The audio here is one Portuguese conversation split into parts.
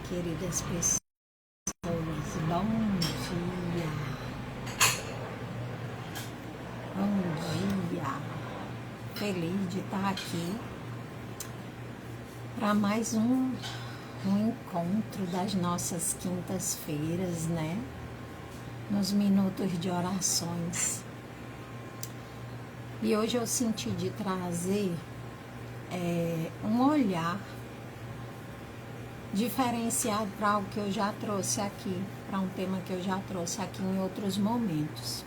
queridas pessoas, bom dia, bom dia, feliz de estar aqui para mais um encontro das nossas quintas-feiras, né? Nos minutos de orações. E hoje eu senti de trazer um olhar diferenciado para algo que eu já trouxe aqui, para um tema que eu já trouxe aqui em outros momentos,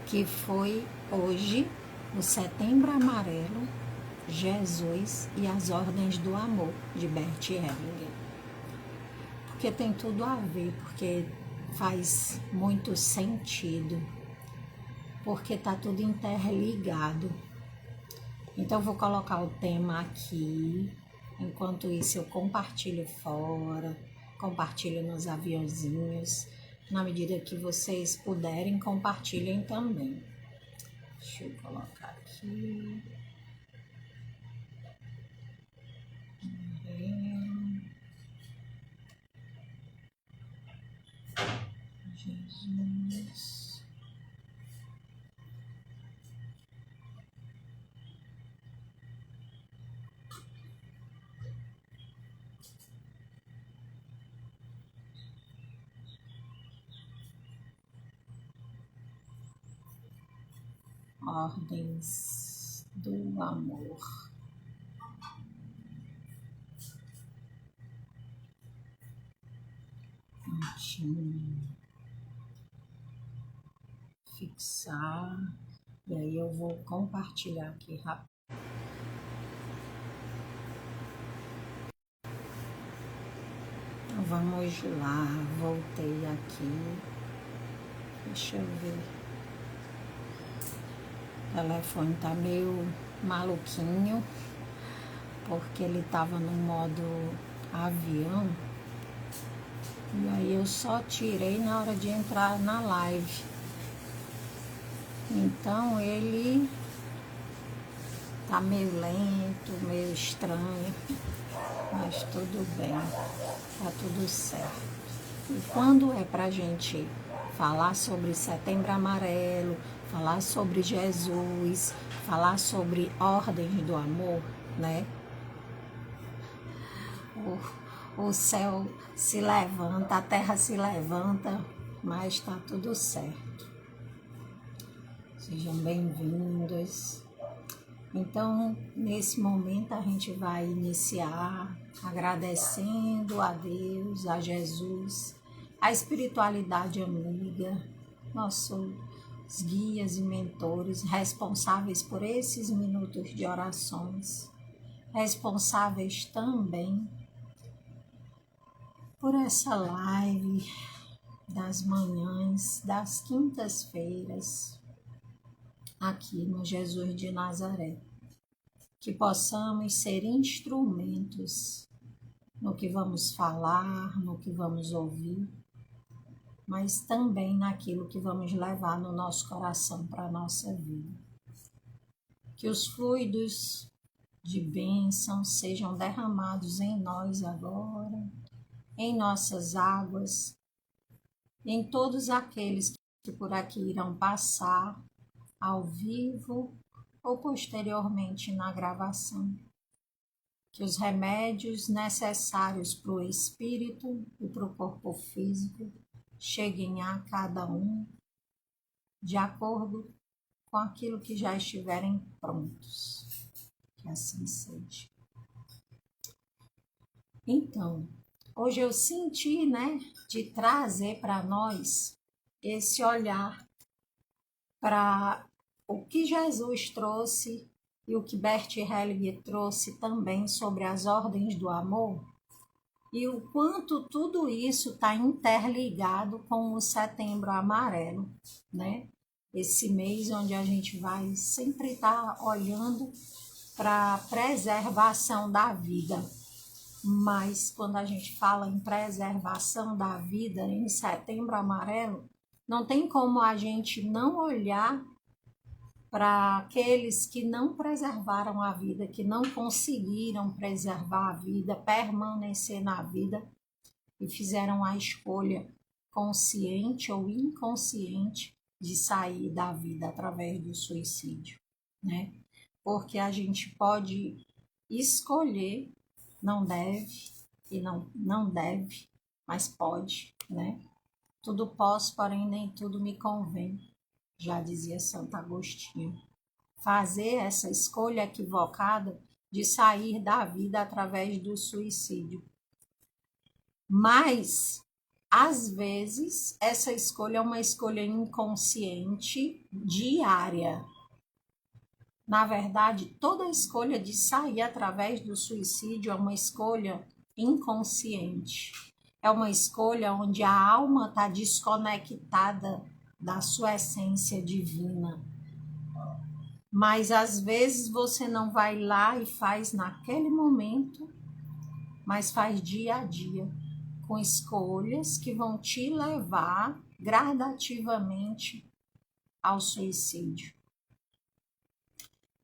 que foi hoje o Setembro Amarelo, Jesus e as Ordens do Amor, de Bert Hellinger. Porque tem tudo a ver, porque faz muito sentido, porque está tudo interligado. Então eu vou colocar o tema aqui. Enquanto isso, eu compartilho fora, compartilho nos aviãozinhos. Na medida que vocês puderem, compartilhem também. Deixa eu colocar aqui. Jesus. Ordens do amor. Fixar. E aí eu vou compartilhar aqui rápido. Então vamos lá, voltei aqui. Deixa eu ver. O telefone tá meio maluquinho, porque ele tava no modo avião. E aí eu só tirei na hora de entrar na live. Então ele tá meio lento, meio estranho, mas tudo bem, tá tudo certo. E quando é pra gente falar sobre Setembro Amarelo, falar sobre Jesus, falar sobre Ordens do Amor, né? O céu se levanta, a terra se levanta, mas tá tudo certo. Sejam bem-vindos. Então, nesse momento, a gente vai iniciar agradecendo a Deus, a Jesus, a espiritualidade amiga, nossos guias e mentores, responsáveis por esses minutos de orações, responsáveis também por essa live das manhãs, das quintas-feiras, aqui no Jesus de Nazaré. Que possamos ser instrumentos no que vamos falar, no que vamos ouvir, mas também naquilo que vamos levar no nosso coração para a nossa vida. Que os fluidos de bênção sejam derramados em nós agora, em nossas águas, em todos aqueles que por aqui irão passar ao vivo ou posteriormente na gravação. Que os remédios necessários para o espírito e para o corpo físico cheguem a cada um de acordo com aquilo que já estiverem prontos. Que assim seja. Então, hoje eu senti, de trazer para nós esse olhar para o que Jesus trouxe e o que Bert Hellinger trouxe também sobre as ordens do amor e o quanto tudo isso está interligado com o Setembro Amarelo, né? Esse mês onde a gente vai sempre estar olhando para a preservação da vida. Mas quando a gente fala em preservação da vida em Setembro Amarelo, não tem como a gente não olhar para aqueles que não preservaram a vida, que não conseguiram preservar a vida, permanecer na vida e fizeram a escolha consciente ou inconsciente de sair da vida através do suicídio, né? Porque a gente pode escolher, não deve e não deve, mas pode, né? Tudo posso, porém nem tudo me convém, já dizia Santo Agostinho. Fazer essa escolha equivocada de sair da vida através do suicídio. Mas, às vezes, essa escolha é uma escolha inconsciente diária. Na verdade, toda escolha de sair através do suicídio é uma escolha inconsciente. É uma escolha onde a alma está desconectada da sua essência divina. Mas às vezes você não vai lá e faz naquele momento, mas faz dia a dia, com escolhas que vão te levar gradativamente ao suicídio.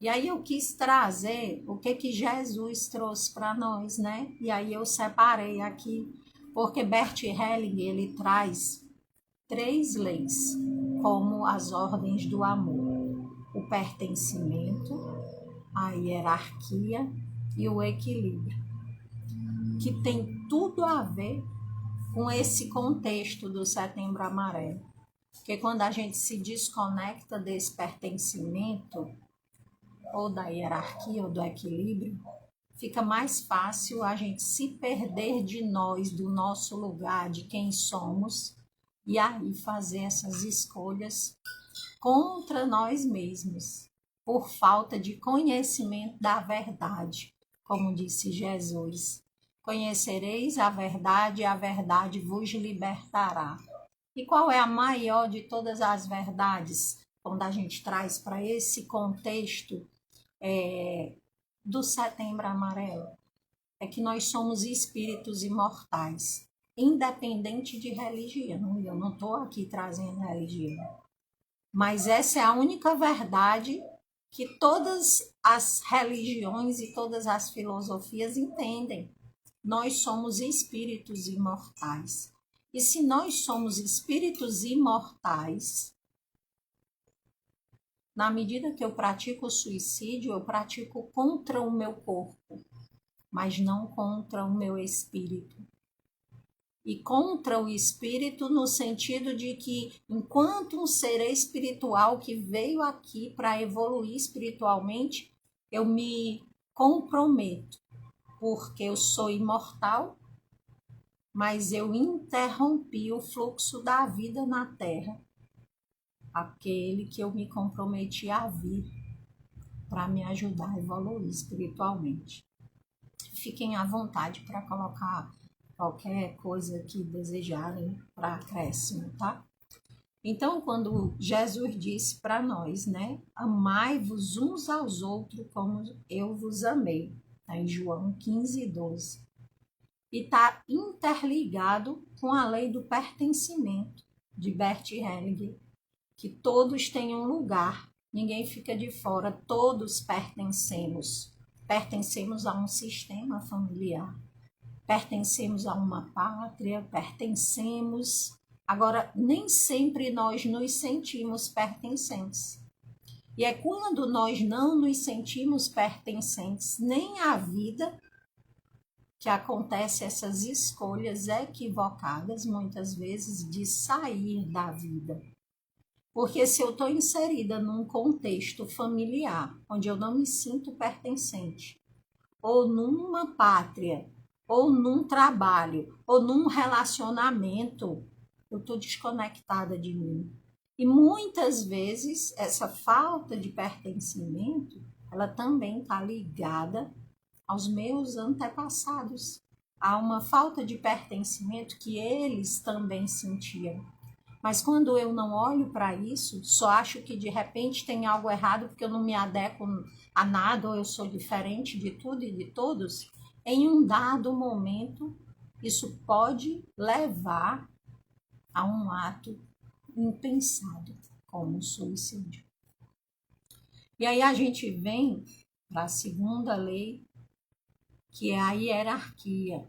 E aí eu quis trazer o que Jesus trouxe para nós, né? E aí eu separei aqui, porque Bert Hellinger, ele traz 3 leis, como as ordens do amor: o pertencimento, a hierarquia e o equilíbrio, que tem tudo a ver com esse contexto do Setembro Amarelo. Porque quando a gente se desconecta desse pertencimento, ou da hierarquia, ou do equilíbrio, fica mais fácil a gente se perder de nós, do nosso lugar, de quem somos, e aí fazer essas escolhas contra nós mesmos, por falta de conhecimento da verdade, como disse Jesus. Conhecereis a verdade vos libertará. E qual é a maior de todas as verdades, quando a gente traz para esse contexto do Setembro Amarelo? É que nós somos espíritos imortais, independente de religião. Eu não estou aqui trazendo religião, mas essa é a única verdade que todas as religiões e todas as filosofias entendem. Nós somos espíritos imortais. E se nós somos espíritos imortais, na medida que eu pratico o suicídio, eu pratico contra o meu corpo, mas não contra o meu espírito. E contra o espírito no sentido de que, enquanto um ser espiritual que veio aqui para evoluir espiritualmente, eu me comprometo, porque eu sou imortal, mas eu interrompi o fluxo da vida na Terra, aquele que eu me comprometi a vir para me ajudar a evoluir espiritualmente. Fiquem à vontade para colocar qualquer coisa que desejarem para acréscimo, tá? Então, quando Jesus disse para nós, né? Amai-vos uns aos outros como eu vos amei, tá em João 15:12. E está interligado com a lei do pertencimento de Bert Hellinger, que todos têm um lugar, ninguém fica de fora, todos pertencemos. Pertencemos a um sistema familiar, pertencemos a uma pátria, pertencemos. Agora, nem sempre nós nos sentimos pertencentes. E é quando nós não nos sentimos pertencentes nem à vida que acontecem essas escolhas equivocadas, muitas vezes, de sair da vida. Porque se eu estou inserida num contexto familiar, onde eu não me sinto pertencente, ou numa pátria, ou num trabalho, ou num relacionamento, eu estou desconectada de mim. E muitas vezes essa falta de pertencimento, ela também está ligada aos meus antepassados, há uma falta de pertencimento que eles também sentiam. Mas quando eu não olho para isso, só acho que de repente tem algo errado porque eu não me adequo a nada ou eu sou diferente de tudo e de todos, em um dado momento, isso pode levar a um ato impensado, como o suicídio. E aí a gente vem para a segunda lei, que é a hierarquia.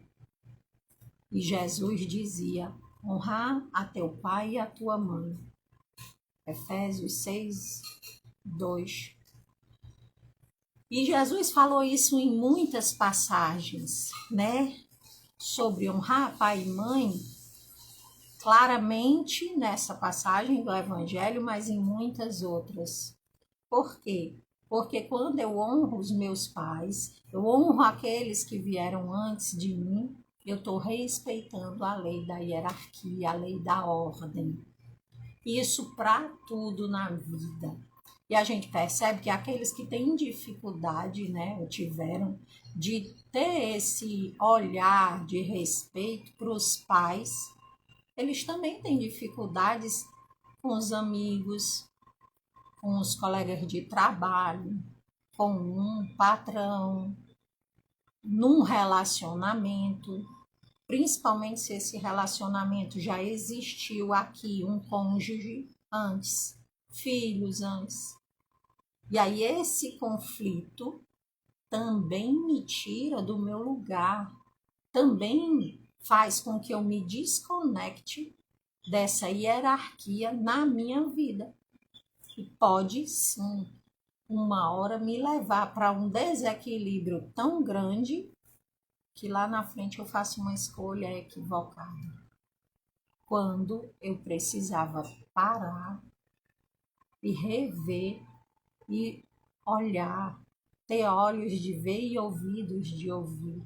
E Jesus dizia: honrar a teu pai e a tua mãe. Efésios 6, 2. E Jesus falou isso em muitas passagens, né? Sobre honrar pai e mãe, claramente nessa passagem do Evangelho, mas em muitas outras. Por quê? Porque quando eu honro os meus pais, eu honro aqueles que vieram antes de mim, eu estou respeitando a lei da hierarquia, a lei da ordem. Isso para tudo na vida. E a gente percebe que aqueles que têm dificuldade, né, ou tiveram, de ter esse olhar de respeito para os pais, eles também têm dificuldades com os amigos, com os colegas de trabalho, com um patrão, num relacionamento, principalmente se esse relacionamento já existiu aqui, um cônjuge antes, filhos antes. E aí esse conflito também me tira do meu lugar, também faz com que eu me desconecte dessa hierarquia na minha vida. E pode sim, uma hora me levar para um desequilíbrio tão grande que lá na frente eu faço uma escolha equivocada. Quando eu precisava parar e rever e olhar, ter olhos de ver e ouvidos de ouvir,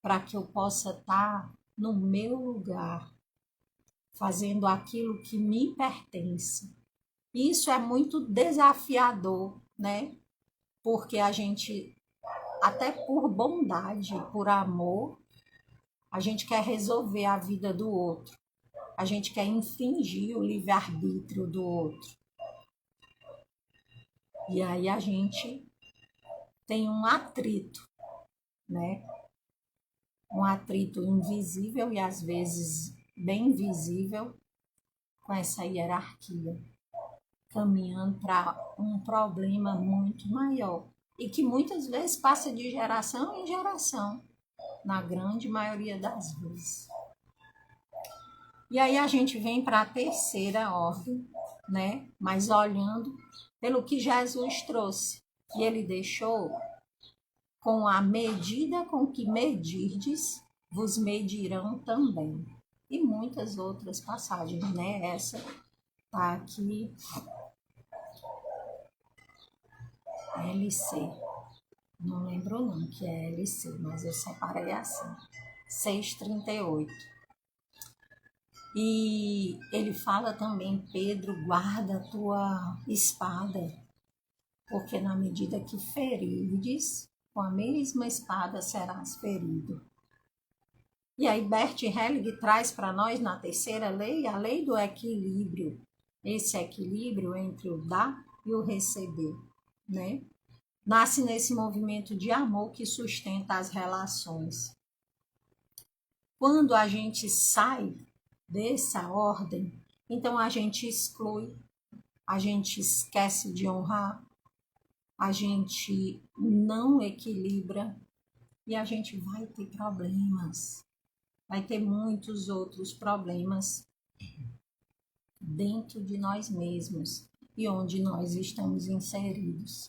para que eu possa estar no meu lugar, fazendo aquilo que me pertence. Isso é muito desafiador, né? Porque a gente, até por bondade, por amor, a gente quer resolver a vida do outro. A gente quer infringir o livre-arbítrio do outro. E aí a gente tem um atrito, né? Um atrito invisível e às vezes bem visível com essa hierarquia, caminhando para um problema muito maior e que muitas vezes passa de geração em geração, na grande maioria das vezes. E aí a gente vem para a terceira ordem, né? Mas olhando pelo que Jesus trouxe. E ele deixou: com a medida com que medirdes, vos medirão também. E muitas outras passagens, né? Essa tá aqui, LC. Não lembro não que é LC, mas eu separei assim. 6,38. E ele fala também: Pedro, guarda a tua espada, porque na medida que ferirdes, com a mesma espada serás ferido. E aí Bert Helling traz para nós na terceira lei a lei do equilíbrio, esse equilíbrio entre o dar e o receber, né? Nasce nesse movimento de amor que sustenta as relações. Quando a gente sai dessa ordem, então a gente exclui, a gente esquece de honrar, a gente não equilibra e a gente vai ter problemas, vai ter muitos outros problemas dentro de nós mesmos e onde nós estamos inseridos.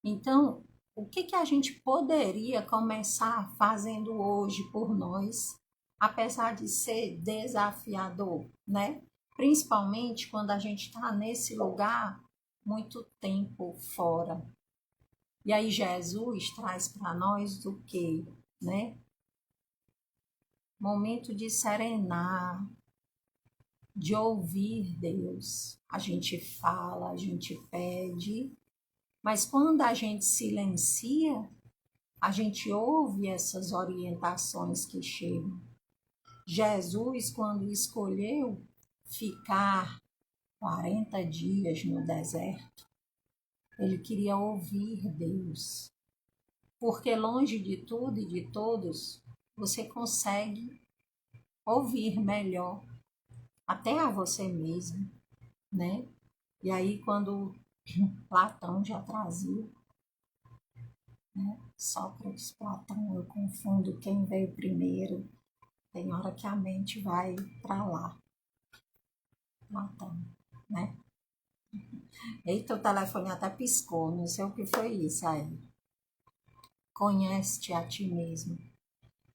Então, o que a gente poderia começar fazendo hoje por nós, apesar de ser desafiador, né? Principalmente quando a gente está nesse lugar muito tempo fora. E aí Jesus traz para nós o quê, né? Momento de serenar, de ouvir Deus. A gente fala, a gente pede, mas quando a gente silencia, a gente ouve essas orientações que chegam. Jesus, quando escolheu ficar 40 dias no deserto, ele queria ouvir Deus. Porque longe de tudo e de todos, você consegue ouvir melhor, até a você mesmo, né? E aí, quando Platão já trazia, né? Sócrates, Platão, eu confundo quem veio primeiro. Tem hora que a mente vai para lá, Platão, né? Eita, o telefone até piscou, não sei o que foi isso aí. Conhece-te a ti mesmo.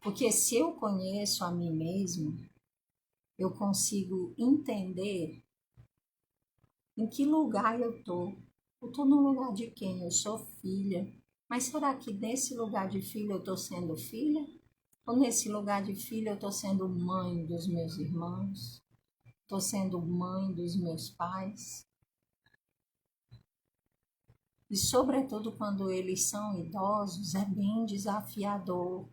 Porque se eu conheço a mim mesmo, eu consigo entender em que lugar eu tô. Eu tô no lugar de quem? Eu sou filha. Mas será que nesse lugar de filha eu tô sendo filha? Ou nesse lugar de filha eu tô sendo mãe dos meus irmãos? Tô sendo mãe dos meus pais? E sobretudo quando eles são idosos, é bem desafiador.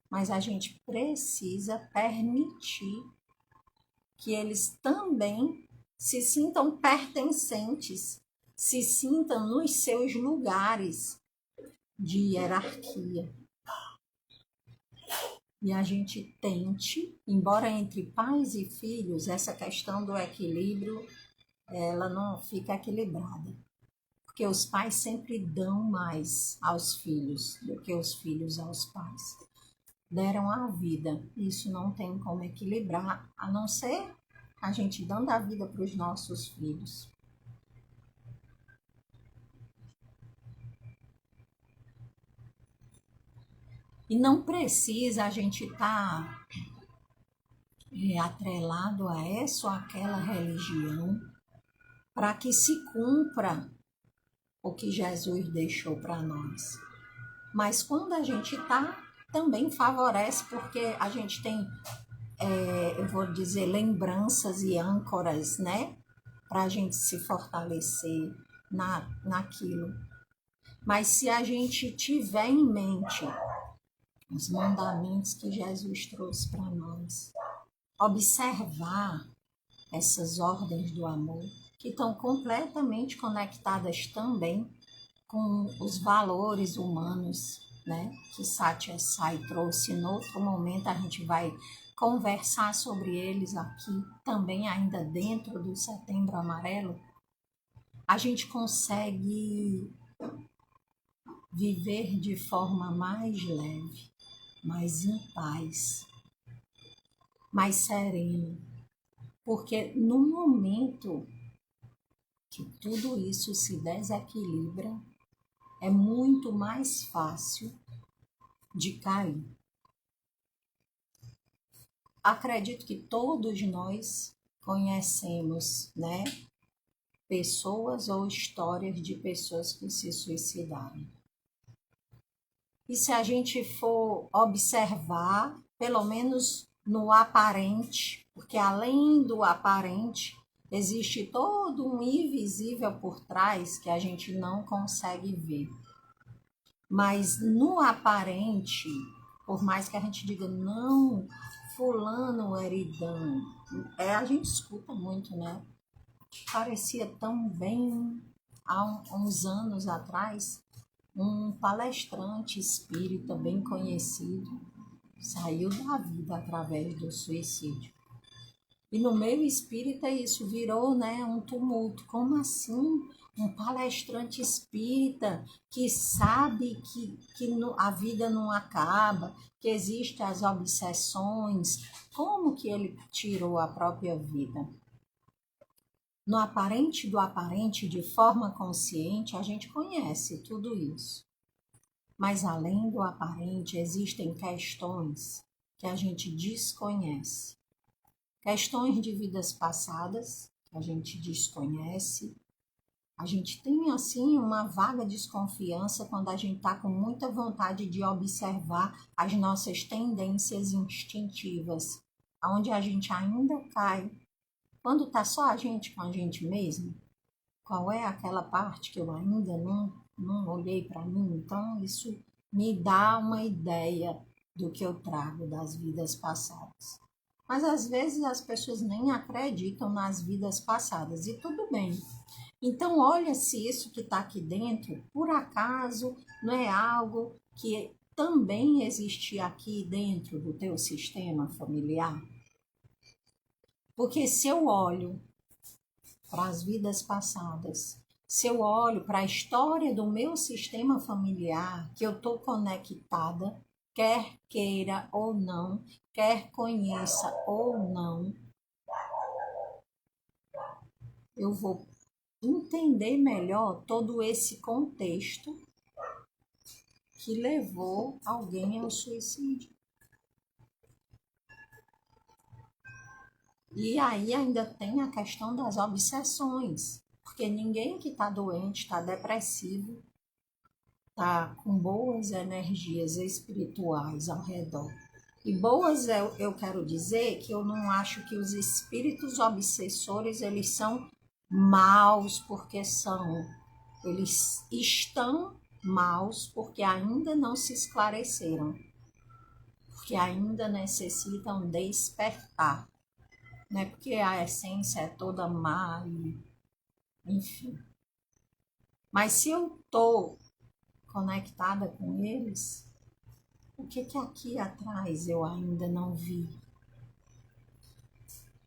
Mas a gente precisa permitir que eles também se sintam pertencentes, se sintam nos seus lugares de hierarquia. E a gente tente, embora entre pais e filhos, essa questão do equilíbrio, ela não fica equilibrada. Porque os pais sempre dão mais aos filhos do que os filhos aos pais. Deram a vida, isso não tem como equilibrar, a não ser a gente dando a vida para os nossos filhos. E não precisa a gente estar atrelado a essa ou aquela religião para que se cumpra o que Jesus deixou para nós. Mas quando a gente está, também favorece, porque a gente tem, eu vou dizer, lembranças e âncoras, né? Para a gente se fortalecer naquilo. Mas se a gente tiver em mente os mandamentos que Jesus trouxe para nós, observar essas ordens do amor, que estão completamente conectadas também com os valores humanos, né? Que Satya Sai trouxe. Em outro momento a gente vai conversar sobre eles aqui, também ainda dentro do Setembro Amarelo. A gente consegue viver de forma mais leve, mais em paz, mais sereno, porque no momento que tudo isso se desequilibra, é muito mais fácil de cair. Acredito que todos nós conhecemos, né, pessoas ou histórias de pessoas que se suicidaram. E se a gente for observar, pelo menos no aparente, porque além do aparente, existe todo um invisível por trás que a gente não consegue ver. Mas no aparente, por mais que a gente diga, não, fulano eridão, a gente escuta muito, né? Parecia tão bem há uns anos atrás, um palestrante espírita bem conhecido saiu da vida através do suicídio. E no meio espírita isso virou, né, um tumulto. Como assim? Um palestrante espírita que sabe que a vida não acaba, que existem as obsessões. Como que ele tirou a própria vida? No aparente do aparente, de forma consciente, a gente conhece tudo isso. Mas além do aparente, existem questões que a gente desconhece. Questões de vidas passadas, que a gente desconhece. A gente tem, assim, uma vaga desconfiança quando a gente está com muita vontade de observar as nossas tendências instintivas, onde a gente ainda cai. Quando está só a gente com a gente mesmo, qual é aquela parte que eu ainda não olhei para mim? Então, isso me dá uma ideia do que eu trago das vidas passadas. Mas às vezes as pessoas nem acreditam nas vidas passadas e tudo bem. Então, olha se isso que está aqui dentro, por acaso, não é algo que também existe aqui dentro do teu sistema familiar? Porque se eu olho para as vidas passadas Se eu olho para a história do meu sistema familiar, que eu estou conectada, quer queira ou não, quer conheça ou não, eu vou entender melhor todo esse contexto que levou alguém ao suicídio. E aí ainda tem a questão das obsessões, porque ninguém que está doente, está depressivo, está com boas energias espirituais ao redor. E boas eu quero dizer que eu não acho que os espíritos obsessores eles são maus porque são. Eles estão maus porque ainda não se esclareceram, porque ainda necessitam despertar. Não é porque a essência é toda má, enfim. Mas se eu estou conectada com eles, o que aqui atrás eu ainda não vi?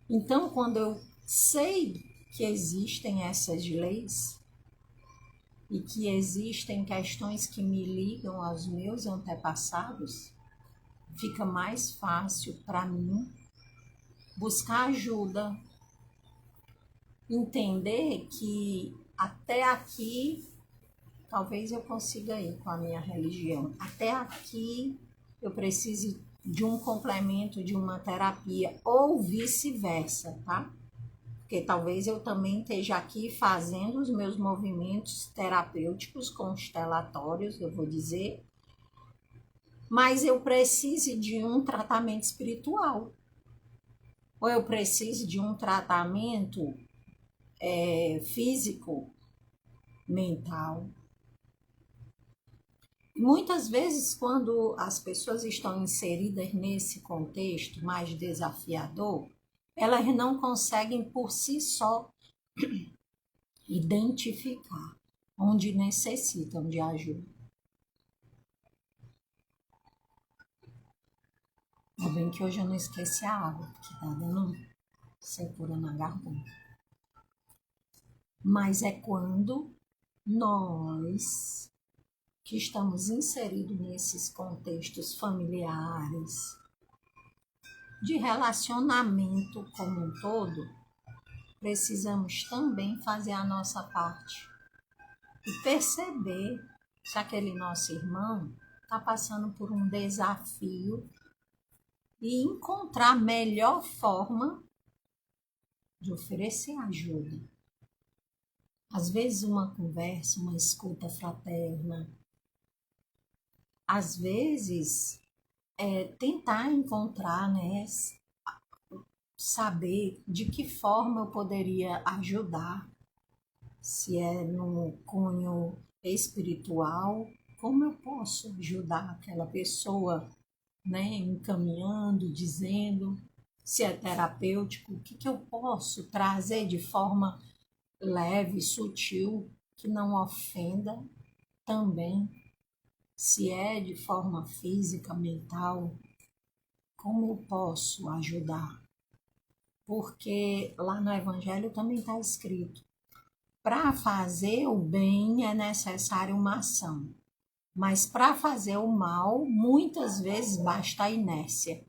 Então, quando eu sei que existem essas leis e que existem questões que me ligam aos meus antepassados, fica mais fácil para mim buscar ajuda, entender que até aqui talvez eu consiga ir com a minha religião. Até aqui eu preciso de um complemento, de uma terapia, ou vice-versa, tá? Porque talvez eu também esteja aqui fazendo os meus movimentos terapêuticos constelatórios, eu vou dizer, mas eu preciso de um tratamento espiritual. Ou eu preciso de um tratamento físico, mental. Muitas vezes, quando as pessoas estão inseridas nesse contexto mais desafiador, elas não conseguem por si só identificar onde necessitam de ajuda. Ainda bem que hoje eu não esqueci a água, porque tá dando secura na garganta. Mas é quando nós que estamos inseridos nesses contextos familiares, de relacionamento como um todo, precisamos também fazer a nossa parte e perceber se aquele nosso irmão está passando por um desafio e encontrar a melhor forma de oferecer ajuda. Às vezes uma conversa, uma escuta fraterna, às vezes tentar encontrar, né, saber de que forma eu poderia ajudar, se é no cunho espiritual, como eu posso ajudar aquela pessoa, né, encaminhando, dizendo, se é terapêutico, o que eu posso trazer de forma leve, sutil, que não ofenda também, se é de forma física, mental, como eu posso ajudar? Porque lá no Evangelho também está escrito, para fazer o bem é necessário uma ação, mas para fazer o mal, muitas vezes basta a inércia.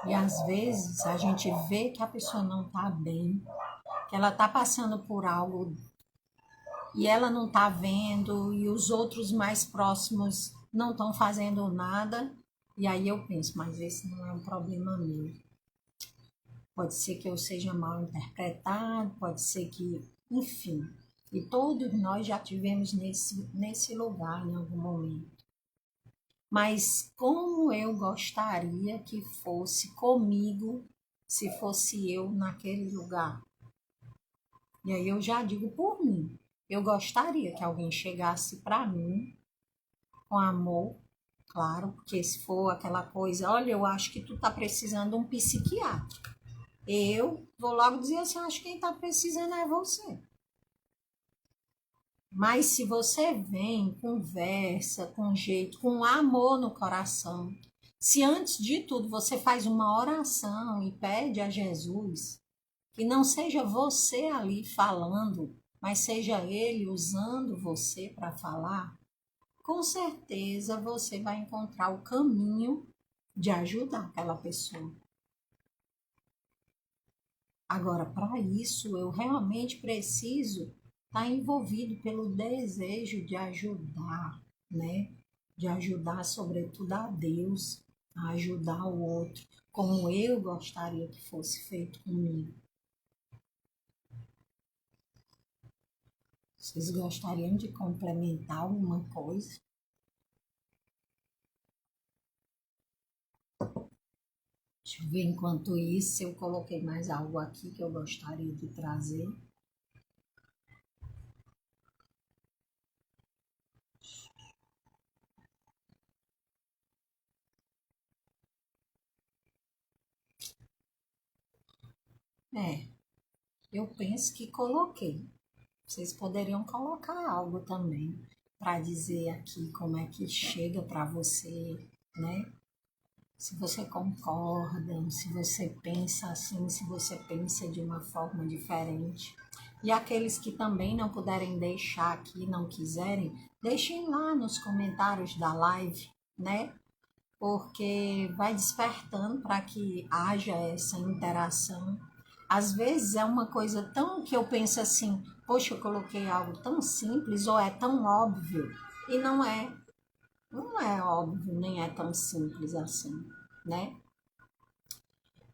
E às vezes a gente vê que a pessoa não está bem, que ela está passando por algo e ela não está vendo, e os outros mais próximos não estão fazendo nada. E aí eu penso, mas esse não é um problema meu. Pode ser que eu seja mal interpretado, pode ser que, enfim. E todos nós já tivemos nesse lugar em algum momento. Mas como eu gostaria que fosse comigo, se fosse eu naquele lugar. E aí eu já digo por mim. Eu gostaria que alguém chegasse para mim com amor, claro, porque se for aquela coisa, olha, eu acho que tu tá precisando de um psiquiatra. Eu vou logo dizer assim, acho que quem está precisando é você. Mas se você vem, conversa, com jeito, com amor no coração, se antes de tudo você faz uma oração e pede a Jesus, que não seja você ali falando, mas seja ele usando você para falar, com certeza você vai encontrar o caminho de ajudar aquela pessoa. Agora, para isso, eu realmente preciso estar envolvido pelo desejo de ajudar, né? De ajudar, sobretudo, a Deus, a ajudar o outro, como eu gostaria que fosse feito comigo. Vocês gostariam de complementar alguma coisa? Deixa eu ver, enquanto isso, eu coloquei mais algo aqui que eu gostaria de trazer. Eu penso que coloquei. Vocês poderiam colocar algo também para dizer aqui como é que chega para você, né? Se você concorda, se você pensa assim, se você pensa de uma forma diferente. E aqueles que também não puderem deixar aqui, não quiserem, deixem lá nos comentários da live, né? Porque vai despertando para que haja essa interação. Às vezes é uma coisa tão que eu penso assim, poxa, eu coloquei algo tão simples ou é tão óbvio, e não é óbvio, nem é tão simples assim, né?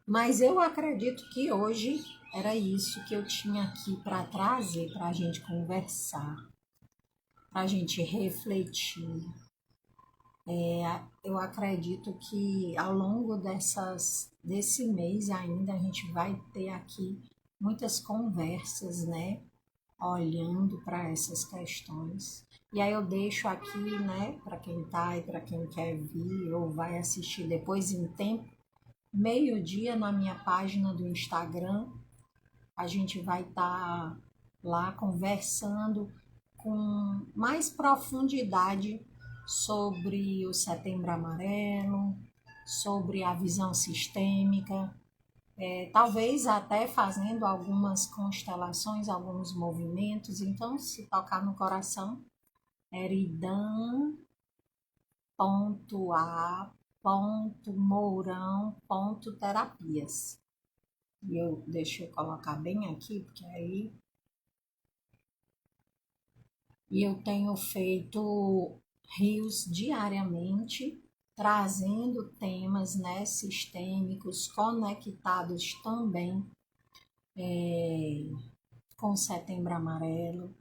Mas eu acredito que hoje era isso que eu tinha aqui para trazer, para a gente conversar, para a gente refletir. Eu acredito que ao longo desse mês ainda a gente vai ter aqui muitas conversas, né? Olhando para essas questões. E aí eu deixo aqui, né, para quem tá e para quem quer vir ou vai assistir depois em tempo, meio-dia na minha página do Instagram, a gente vai estar lá conversando com mais profundidade sobre o Setembro Amarelo, sobre a visão sistêmica, talvez até fazendo algumas constelações, alguns movimentos. Então, se tocar no coração, eridan.a.mourão.terapias. Deixa eu colocar bem aqui, porque aí. E eu tenho feito rios diariamente, trazendo temas, né, sistêmicos, conectados também com Setembro Amarelo.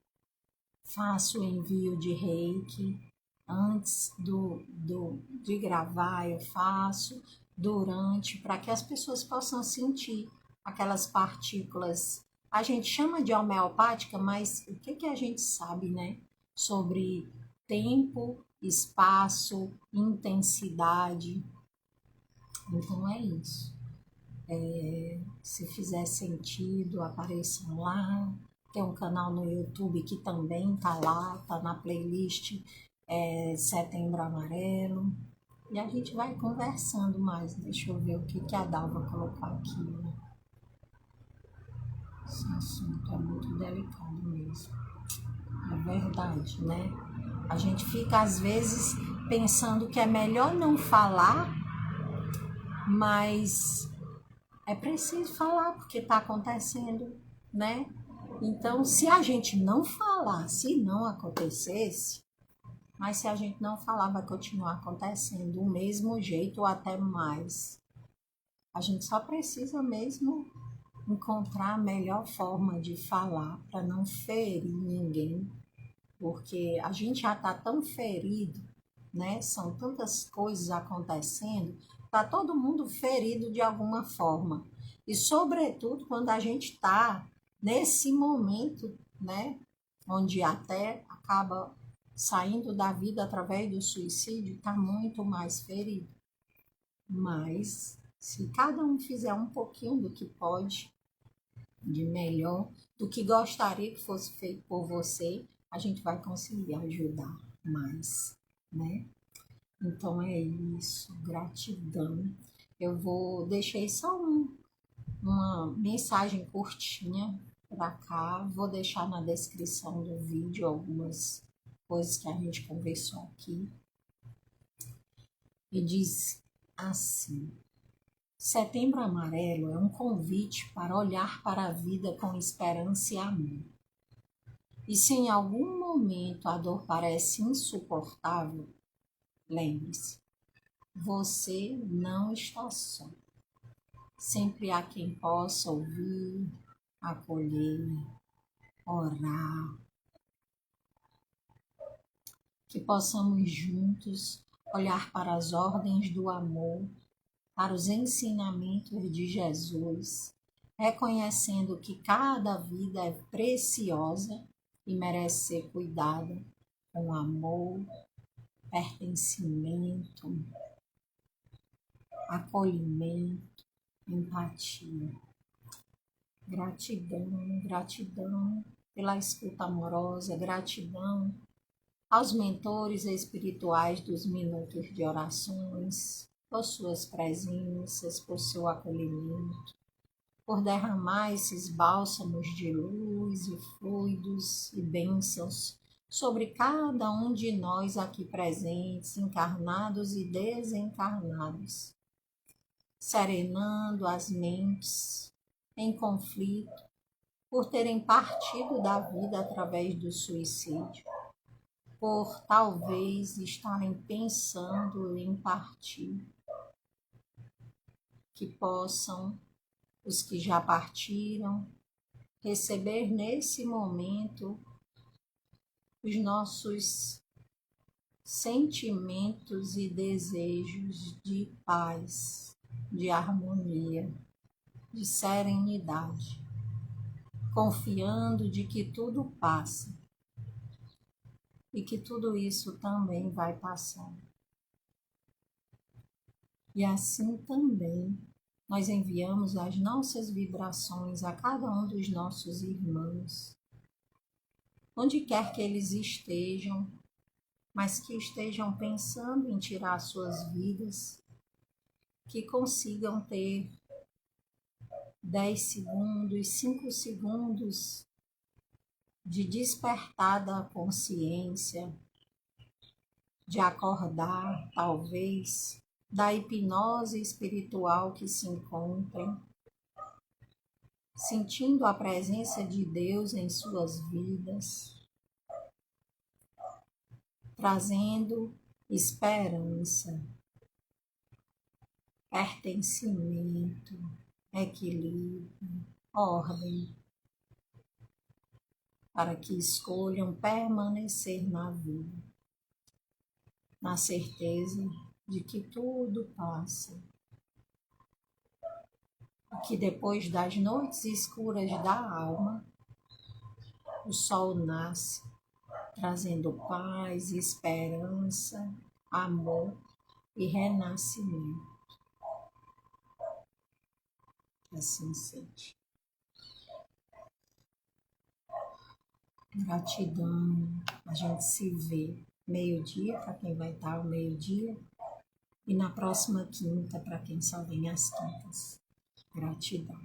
Faço envio de reiki. Antes de gravar, eu faço, durante, para que as pessoas possam sentir aquelas partículas. A gente chama de homeopática, mas o que a gente sabe, né? Sobre tempo, espaço, intensidade. Então é isso. Se fizer sentido, apareçam lá. Tem um canal no YouTube que também tá lá, tá na playlist Setembro Amarelo. E a gente vai conversando mais. Deixa eu ver o que a Dalva colocou aqui. Né? Esse assunto é muito delicado mesmo. É verdade, né? A gente fica às vezes pensando que é melhor não falar, mas é preciso falar porque está acontecendo, né? Então, se a gente não falar, se não acontecesse, mas se a gente não falar, vai continuar acontecendo do mesmo jeito ou até mais. A gente só precisa mesmo encontrar a melhor forma de falar para não ferir ninguém, porque a gente já está tão ferido, né? São tantas coisas acontecendo, está todo mundo ferido de alguma forma. E, sobretudo, quando a gente está nesse momento, né? Onde até acaba saindo da vida através do suicídio, está muito mais ferido. Mas, se cada um fizer um pouquinho do que pode, de melhor, do que gostaria que fosse feito por você, a gente vai conseguir ajudar mais, né? Então é isso, gratidão. Deixei só uma mensagem curtinha para cá. Vou deixar na descrição do vídeo algumas coisas que a gente conversou aqui. E diz assim: Setembro Amarelo é um convite para olhar para a vida com esperança e amor. E se em algum momento a dor parece insuportável, lembre-se, você não está só. Sempre há quem possa ouvir, acolher, orar. Que possamos juntos olhar para as ordens do amor, para os ensinamentos de Jesus, reconhecendo que cada vida é preciosa e merece ser cuidada com amor, pertencimento, acolhimento, empatia. Gratidão, gratidão pela escuta amorosa, gratidão aos mentores espirituais dos minutos de orações, por suas presenças, por seu acolhimento, por derramar esses bálsamos de luz e fluidos e bênçãos sobre cada um de nós aqui presentes, encarnados e desencarnados, serenando as mentes em conflito por terem partido da vida através do suicídio, por talvez estarem pensando em partir, que possam, os que já partiram, receber nesse momento os nossos sentimentos e desejos de paz, de harmonia, de serenidade, confiando de que tudo passa e que tudo isso também vai passar. E assim também nós enviamos as nossas vibrações a cada um dos nossos irmãos, onde quer que eles estejam, mas que estejam pensando em tirar suas vidas, que consigam ter 10 segundos, 5 segundos de despertar da consciência, de acordar, talvez, da hipnose espiritual que se encontrem, sentindo a presença de Deus em suas vidas, trazendo esperança, pertencimento, equilíbrio, ordem, para que escolham permanecer na vida, na certeza de que tudo passa, e que depois das noites escuras da alma, o sol nasce, trazendo paz, esperança, amor e renascimento. Assim seja. Gratidão. A gente se vê meio-dia, para quem vai estar ao meio-dia, e na próxima quinta, para quem só vem às quintas. Gratidão.